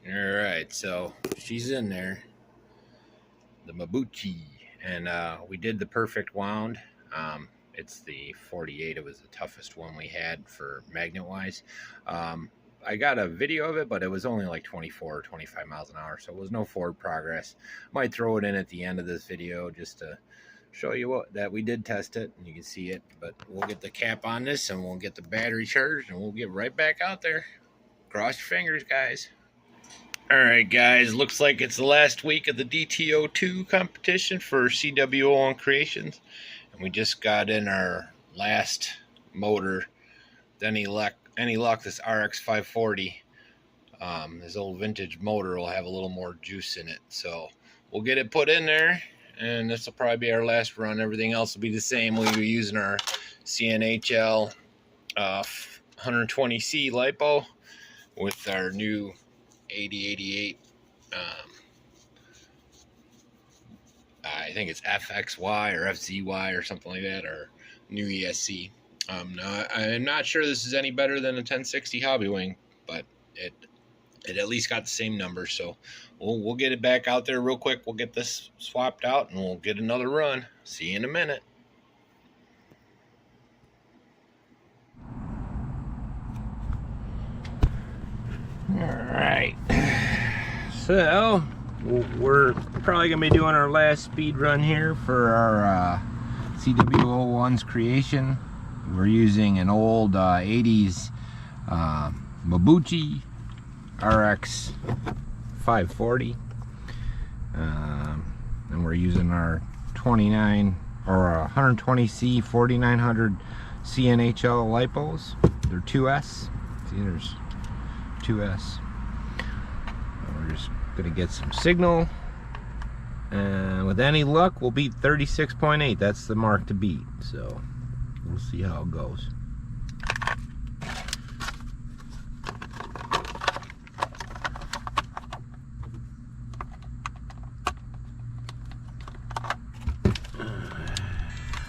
Alright, so she's in there, the Mabuchi, and we did the perfect wound. It's the 48. It was the toughest one we had for magnet wise. I got a video of it, but it was only like 24 or 25 miles an hour, so it was no forward progress. Might throw it in at the end of this video just to show you that we did test it and you can see it. But we'll get the cap on this and we'll get the battery charged and we'll get right back out there. Cross your fingers, guys. Alright guys, looks like it's the last week of the DTO2 competition for CW01 Creations. And we just got in our last motor. Any luck, this RX-540. This old vintage motor will have a little more juice in it. So we'll get it put in there. And this will probably be our last run. Everything else will be the same. We'll be using our CNHL 120c LiPo with our new 8088. I think it's FXY or FZY or something like that, or new ESC. Now I'm not sure this is any better than a 1060 Hobby Wing, but it at least got the same number. So we'll get it back out there real quick. We'll get this swapped out and we'll get another run. See you in a minute. Alright, so we're probably going to be doing our last speed run here for our CW01's creation. We're using an old 80s Mabuchi RX-540, and we're using our 29 or 120c 4900 CNHL LiPos. They're 2S. See, there's 2S. We're just gonna get some signal, and with any luck we'll beat 36.8. That's the mark to beat, so we'll see how it goes.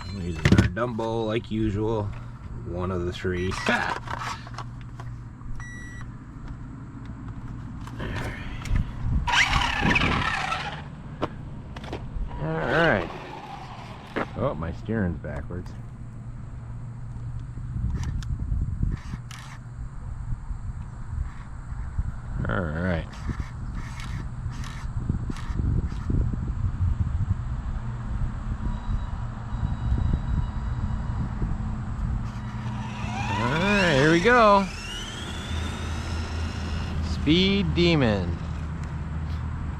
I'm using our Dumbo like usual, one of the three. Alright. Oh, my steering's backwards. Alright. Alright, here we go. Speed Demon.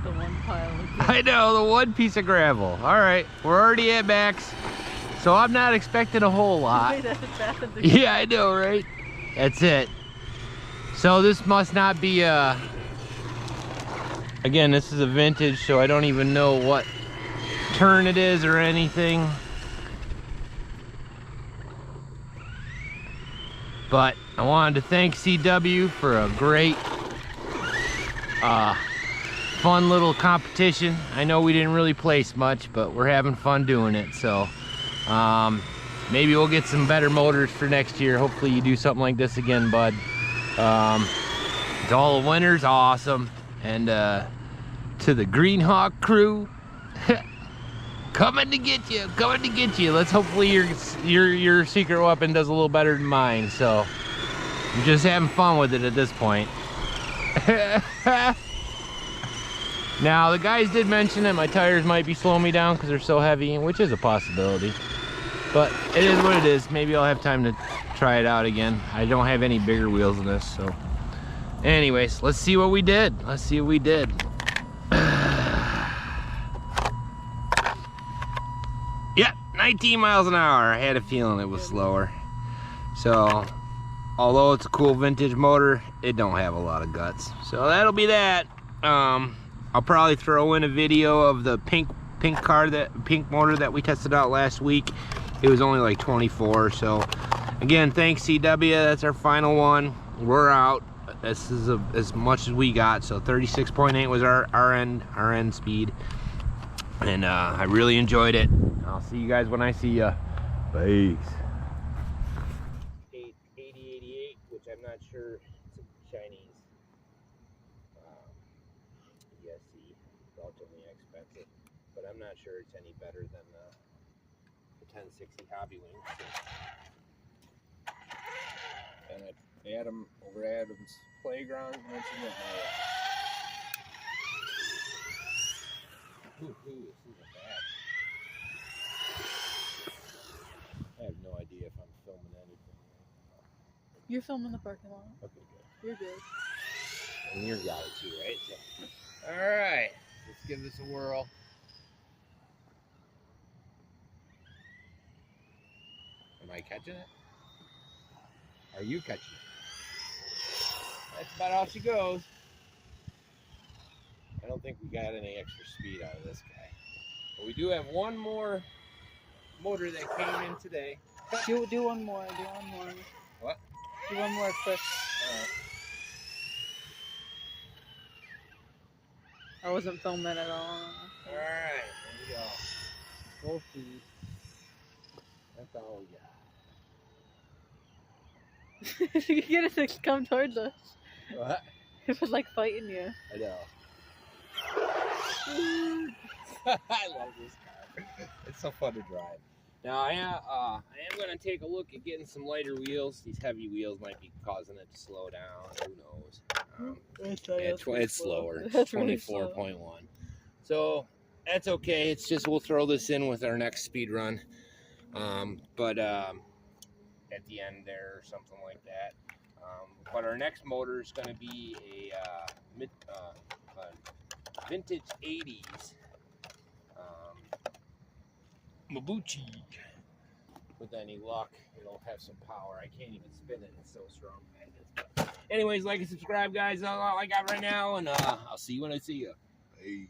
The one pile of I know, the one piece of gravel. Alright, we're already at max, so I'm not expecting a whole lot. Yeah, I know, right? That's it. So this must not be a... Again, this is a vintage, so I don't even know what turn it is or anything. But I wanted to thank CW for a great fun little competition. I know we didn't really place much, but we're having fun doing it. So maybe we'll get some better motors for next year. Hopefully you do something like this again, bud. To all the winners, awesome. And to the Green Hawk crew, coming to get you, coming to get you. Let's hopefully your secret weapon does a little better than mine. So I'm just having fun with it at this point. Now the guys did mention that my tires might be slowing me down because they're so heavy, which is a possibility, but it is what it is. Maybe I'll have time to try it out again. I don't have any bigger wheels in this, so anyways, let's see what we did. Let's see what we did. Yep, 19 miles an hour. I had a feeling it was slower. So although it's a cool vintage motor, it don't have a lot of guts, so that'll be that. I'll probably throw in a video of the pink motor that we tested out last week. It was only like 24. So again, thanks CW. That's our final one. We're out. This is as much as we got. So 36.8 was our end speed, and I really enjoyed it. I'll see you guys when I see ya. Peace. 8088, which I'm not sure it's Chinese. relatively inexpensive, but I'm not sure it's any better than the 1060 Hobby Wings. And I had them over at Adam's Playground. Mentioned it. This isn't bad. I have no idea if I'm filming anything. You're filming the parking lot. Okay, good. You're good. And you're got it too, right? So, all right, let's give this a whirl. Am I catching it? Are you catching it? That's about all she goes. I don't think we got any extra speed out of this guy. But we do have one more motor that came in today. Do one more. Do one more. What? Do one more quick. I wasn't filming at all. Alright, there we go. Full speed. That's all we got. You get it to come towards us. What? It was like fighting you. I know. I love this car. It's so fun to drive. Now I am going to take a look at getting some lighter wheels. These heavy wheels might be causing it to slow down. Who knows? It's slower. It's 24.1. So that's okay. It's just we'll throw this in with our next speed run. But at the end there or something like that. But our next motor is going to be a vintage 80s Mabuchi. With any luck, it'll have some power. I can't even spin it. It's so strong. Anyways, like and subscribe, guys. All I got right now, and I'll see you when I see you. Hey.